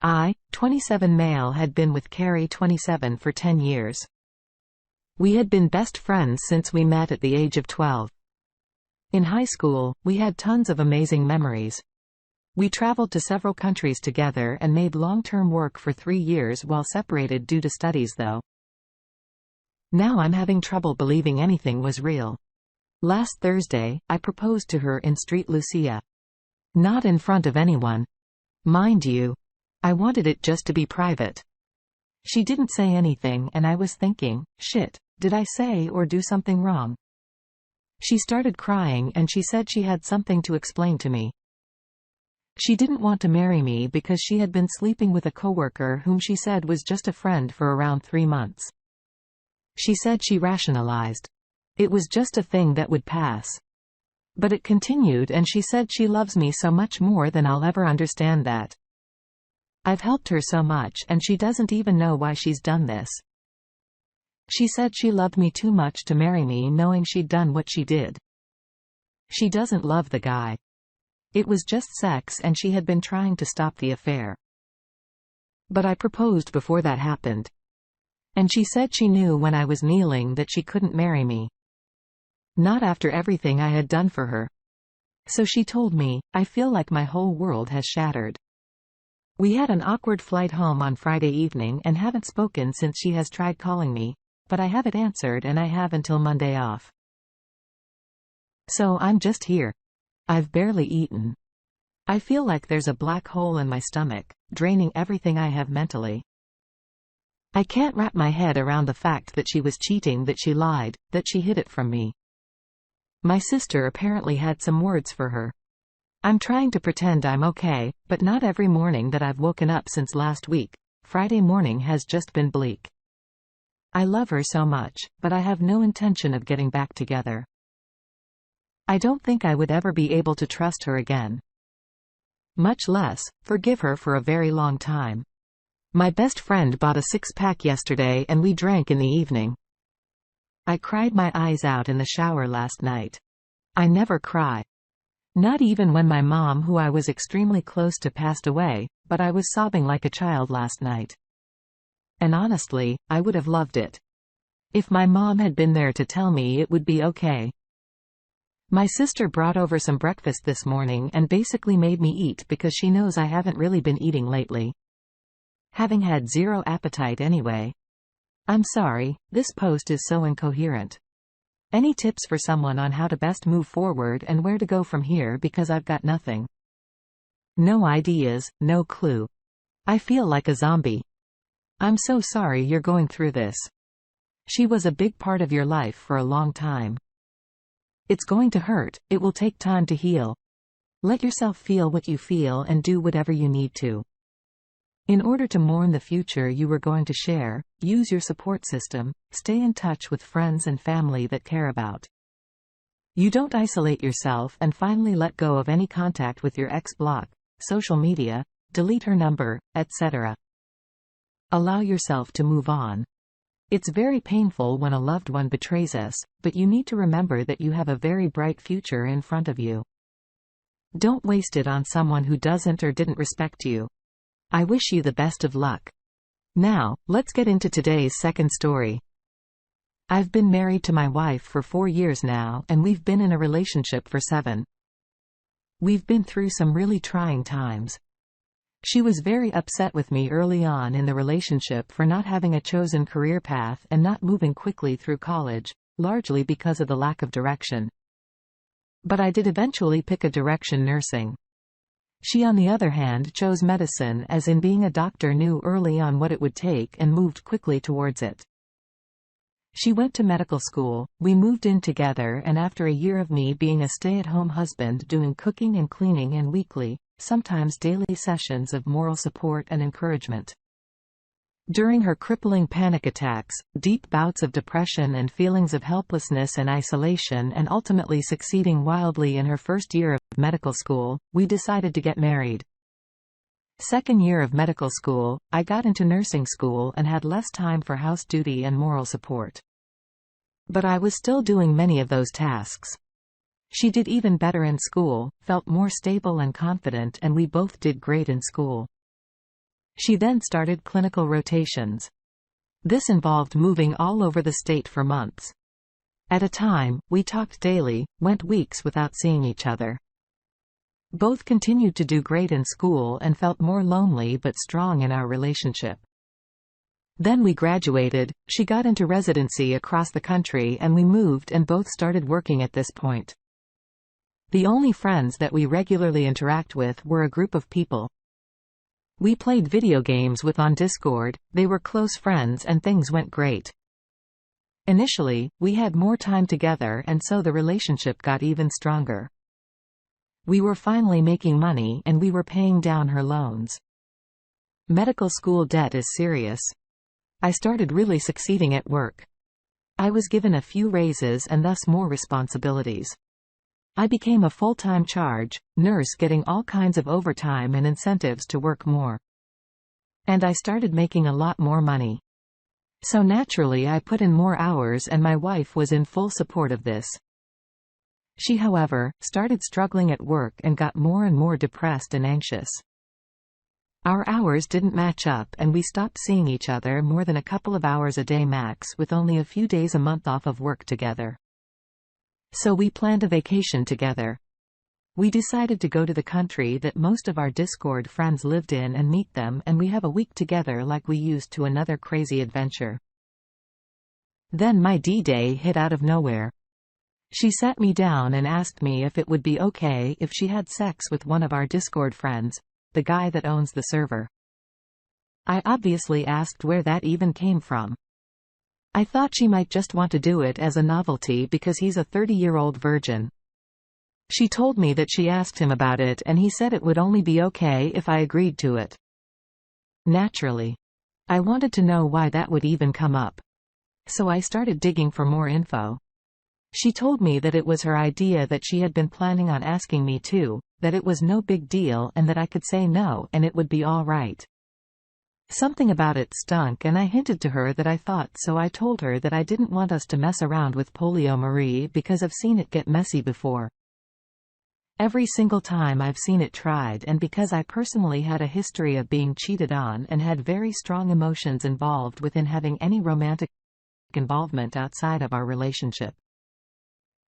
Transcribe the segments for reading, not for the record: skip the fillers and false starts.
I, 27 male, had been with Carrie, 27, for 10 years. We had been best friends since we met at the age of 12. In high school, we had tons of amazing memories. We traveled to several countries together and made long-term work for 3 years while separated due to studies though. Now I'm having trouble believing anything was real. Last Thursday, I proposed to her in Street Lucia. Not in front of anyone. Mind you, I wanted it just to be private. She didn't say anything and I was thinking, shit, did I say or do something wrong? She started crying and she said she had something to explain to me. She didn't want to marry me because she had been sleeping with a coworker whom she said was just a friend for around 3 months. She said she rationalized. It was just a thing that would pass. But it continued and she said she loves me so much more than I'll ever understand that. I've helped her so much and she doesn't even know why she's done this. She said she loved me too much to marry me knowing she'd done what she did. She doesn't love the guy. It was just sex and she had been trying to stop the affair. But I proposed before that happened. And she said she knew when I was kneeling that she couldn't marry me. Not after everything I had done for her. So she told me, I feel like my whole world has shattered. We had an awkward flight home on Friday evening and haven't spoken since. She has tried calling me, but I haven't answered and I have until Monday off. So I'm just here. I've barely eaten. I feel like there's a black hole in my stomach, draining everything I have mentally. I can't wrap my head around the fact that she was cheating, that she lied, that she hid it from me. My sister apparently had some words for her. I'm trying to pretend I'm okay, but not every morning that I've woken up since last week. Friday morning has just been bleak. I love her so much, but I have no intention of getting back together. I don't think I would ever be able to trust her again. Much less, forgive her for a very long time. My best friend bought a 6-pack yesterday and we drank in the evening. I cried my eyes out in the shower last night. I never cry. Not even when my mom, who I was extremely close to, passed away, but I was sobbing like a child last night. And honestly, I would have loved it. If my mom had been there to tell me it would be okay. My sister brought over some breakfast this morning and basically made me eat because she knows I haven't really been eating lately. Having had zero appetite anyway. I'm sorry, this post is so incoherent. Any tips for someone on how to best move forward and where to go from here, because I've got nothing. No ideas, no clue. I feel like a zombie. I'm so sorry you're going through this. She was a big part of your life for a long time. It's going to hurt, it will take time to heal. Let yourself feel what you feel and do whatever you need to. In order to mourn the future you were going to share, use your support system, stay in touch with friends and family that care about. You don't isolate yourself, and finally let go of any contact with your ex. Block, social media, delete her number, etc. Allow yourself to move on. It's very painful when a loved one betrays us, but you need to remember that you have a very bright future in front of you. Don't waste it on someone who doesn't or didn't respect you. I wish you the best of luck. Now, let's get into today's second story. I've been married to my wife for 4 years now, and we've been in a relationship for 7. We've been through some really trying times. She was very upset with me early on in the relationship for not having a chosen career path and not moving quickly through college, largely because of the lack of direction. But I did eventually pick a direction: nursing. She, on the other hand, chose medicine, as in being a doctor, knew early on what it would take and moved quickly towards it. She went to medical school, we moved in together, and after a year of me being a stay-at-home husband doing cooking and cleaning and weekly, sometimes daily sessions of moral support and encouragement. During her crippling panic attacks, deep bouts of depression and feelings of helplessness and isolation, and ultimately succeeding wildly in her first year of medical school, we decided to get married. Second year of medical school, I got into nursing school and had less time for house duty and moral support. But I was still doing many of those tasks. She did even better in school, felt more stable and confident, and we both did great in school. She then started clinical rotations. This involved moving all over the state for months. At a time, we talked daily, went weeks without seeing each other. Both continued to do great in school and felt more lonely but strong in our relationship. Then we graduated, she got into residency across the country and we moved and both started working at this point. The only friends that we regularly interact with were a group of people we played video games with on Discord. They were close friends and things went great. Initially, we had more time together and so the relationship got even stronger. We were finally making money and we were paying down her loans. Medical school debt is serious. I started really succeeding at work. I was given a few raises and thus more responsibilities. I became a full-time charge nurse, getting all kinds of overtime and incentives to work more. And I started making a lot more money. So naturally I put in more hours and my wife was in full support of this. She, however, started struggling at work and got more and more depressed and anxious. Our hours didn't match up and we stopped seeing each other more than a couple of hours a day max, with only a few days a month off of work together. So we planned a vacation together. We decided to go to the country that most of our Discord friends lived in and meet them, and we have a week together like we used to. Another crazy adventure. Then my D-Day hit out of nowhere. She sat me down and asked me if it would be okay if she had sex with one of our Discord friends, the guy that owns the server. I obviously asked where that even came from. I thought she might just want to do it as a novelty because he's a 30-year-old virgin. She told me that she asked him about it and he said it would only be okay if I agreed to it. Naturally, I wanted to know why that would even come up. So I started digging for more info. She told me that it was her idea, that she had been planning on asking me too, that it was no big deal and that I could say no and it would be all right. Something about it stunk and I hinted to her that I thought so. I told her that I didn't want us to mess around with polyamory because I've seen it get messy before. Every single time I've seen it tried, and because I personally had a history of being cheated on and had very strong emotions involved within having any romantic involvement outside of our relationship.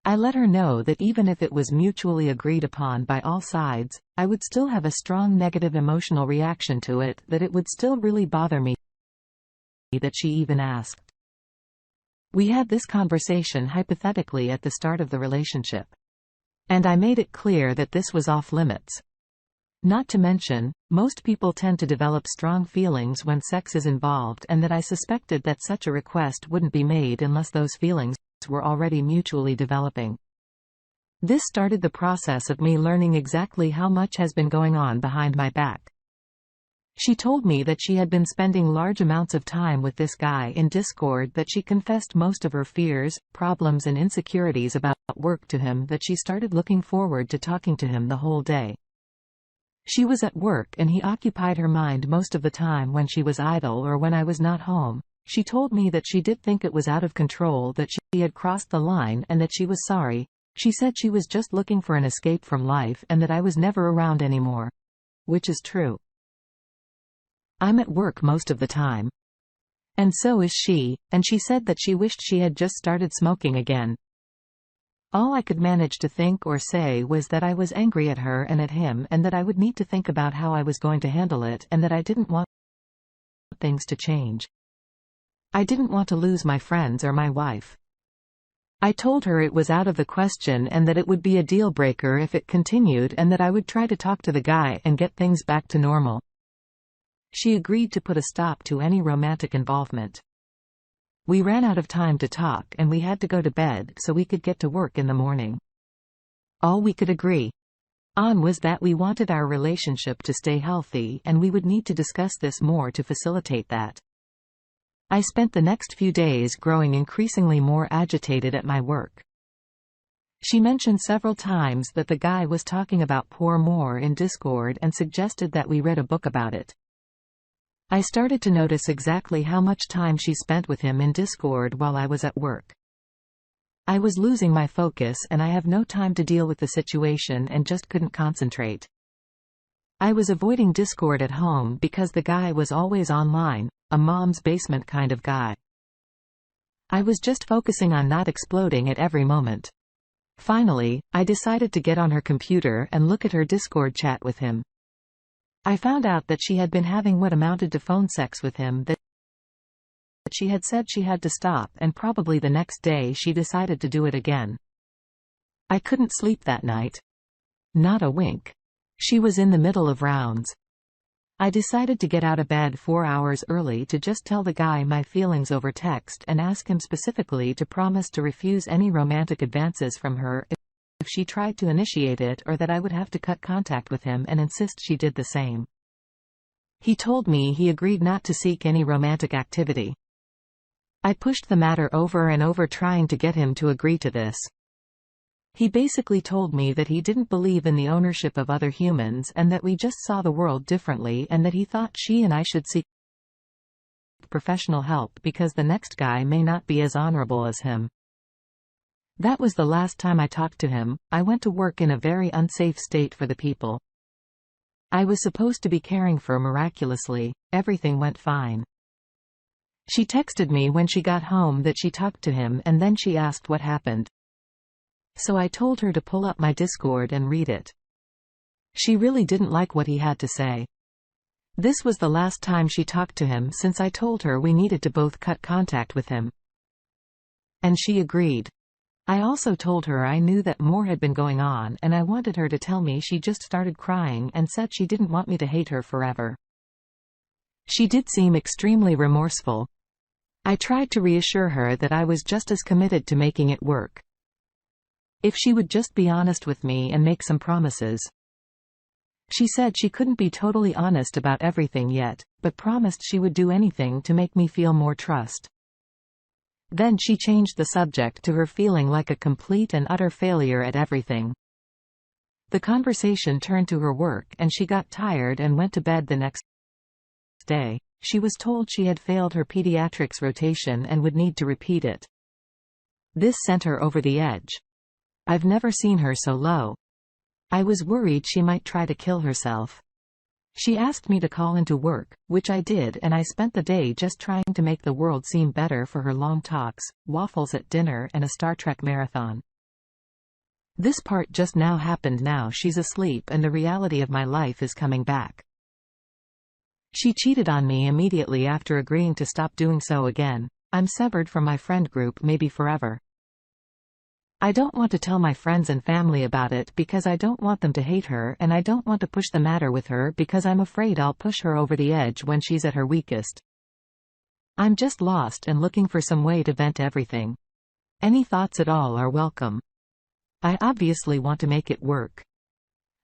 I let her know that even if it was mutually agreed upon by all sides, I would still have a strong negative emotional reaction to it, that it would still really bother me that she even asked. We had this conversation hypothetically at the start of the relationship. And I made it clear that this was off limits. Not to mention, most people tend to develop strong feelings when sex is involved, and that I suspected that such a request wouldn't be made unless those feelings were already mutually developing. This started the process of me learning exactly how much has been going on behind my back. She told me that she had been spending large amounts of time with this guy in Discord, that she confessed most of her fears, problems and insecurities about work to him, that she started looking forward to talking to him the whole day. She was at work and he occupied her mind most of the time when she was idle or when I was not home. She told me that she did think it was out of control, that she had crossed the line and that she was sorry. She said she was just looking for an escape from life and that I was never around anymore. Which is true. I'm at work most of the time. And so is she, and she said that she wished she had just started smoking again. All I could manage to think or say was that I was angry at her and at him, and that I would need to think about how I was going to handle it, and that I didn't want things to change. I didn't want to lose my friends or my wife. I told her it was out of the question and that it would be a deal breaker if it continued, and that I would try to talk to the guy and get things back to normal. She agreed to put a stop to any romantic involvement. We ran out of time to talk and we had to go to bed so we could get to work in the morning. All we could agree on was that we wanted our relationship to stay healthy and we would need to discuss this more to facilitate that. I spent the next few days growing increasingly more agitated at my work. She mentioned several times that the guy was talking about Pour More in Discord and suggested that we read a book about it. I started to notice exactly how much time she spent with him in Discord while I was at work. I was losing my focus and I have no time to deal with the situation and just couldn't concentrate. I was avoiding Discord at home because the guy was always online, a mom's basement kind of guy. I was just focusing on not exploding at every moment. Finally, I decided to get on her computer and look at her Discord chat with him. I found out that she had been having what amounted to phone sex with him, that she had said she had to stop, and probably the next day she decided to do it again. I couldn't sleep that night. Not a wink. She was in the middle of rounds. I decided to get out of bed 4 hours early to just tell the guy my feelings over text and ask him specifically to promise to refuse any romantic advances from her if she tried to initiate it, or that I would have to cut contact with him and insist she did the same. He told me he agreed not to seek any romantic activity. I pushed the matter over and over, trying to get him to agree to this. He basically told me that he didn't believe in the ownership of other humans, and that we just saw the world differently, and that he thought she and I should seek professional help because the next guy may not be as honorable as him. That was the last time I talked to him. I went to work in a very unsafe state for the people I was supposed to be caring for. Miraculously, everything went fine. She texted me when she got home that she talked to him, and then she asked what happened. So I told her to pull up my Discord and read it. She really didn't like what he had to say. This was the last time she talked to him since I told her we needed to both cut contact with him. And she agreed. I also told her I knew that more had been going on, and I wanted her to tell me. She just started crying and said she didn't want me to hate her forever. She did seem extremely remorseful. I tried to reassure her that I was just as committed to making it work. If she would just be honest with me and make some promises. She said she couldn't be totally honest about everything yet, but promised she would do anything to make me feel more trust. Then she changed the subject to her feeling like a complete and utter failure at everything. The conversation turned to her work, and she got tired and went to bed the next day. She was told she had failed her pediatrics rotation and would need to repeat it. This sent her over the edge. I've never seen her so low. I was worried she might try to kill herself. She asked me to call into work, which I did, and I spent the day just trying to make the world seem better for her long talks, waffles at dinner, and a Star Trek marathon. This part just now happened. Now she's asleep and the reality of my life is coming back. She cheated on me immediately after agreeing to stop doing so again. I'm severed from my friend group, maybe forever. I don't want to tell my friends and family about it because I don't want them to hate her, and I don't want to push the matter with her because I'm afraid I'll push her over the edge when she's at her weakest. I'm just lost and looking for some way to vent everything. Any thoughts at all are welcome. I obviously want to make it work.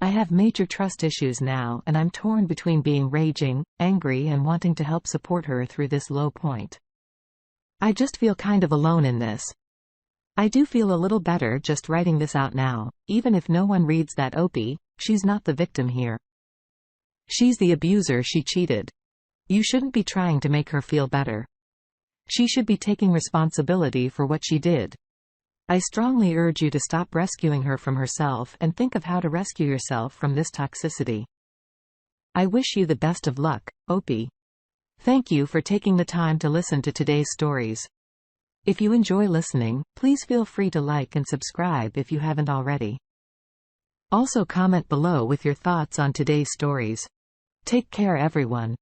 I have major trust issues now, and I'm torn between being raging, angry, and wanting to help support her through this low point. I just feel kind of alone in this. I do feel a little better just writing this out now. Even if no one reads that OP, she's not the victim here. She's the abuser. She cheated. You shouldn't be trying to make her feel better. She should be taking responsibility for what she did. I strongly urge you to stop rescuing her from herself and think of how to rescue yourself from this toxicity. I wish you the best of luck, OP. Thank you for taking the time to listen to today's stories. If you enjoy listening, please feel free to like and subscribe if you haven't already. Also comment below with your thoughts on today's stories. Take care everyone.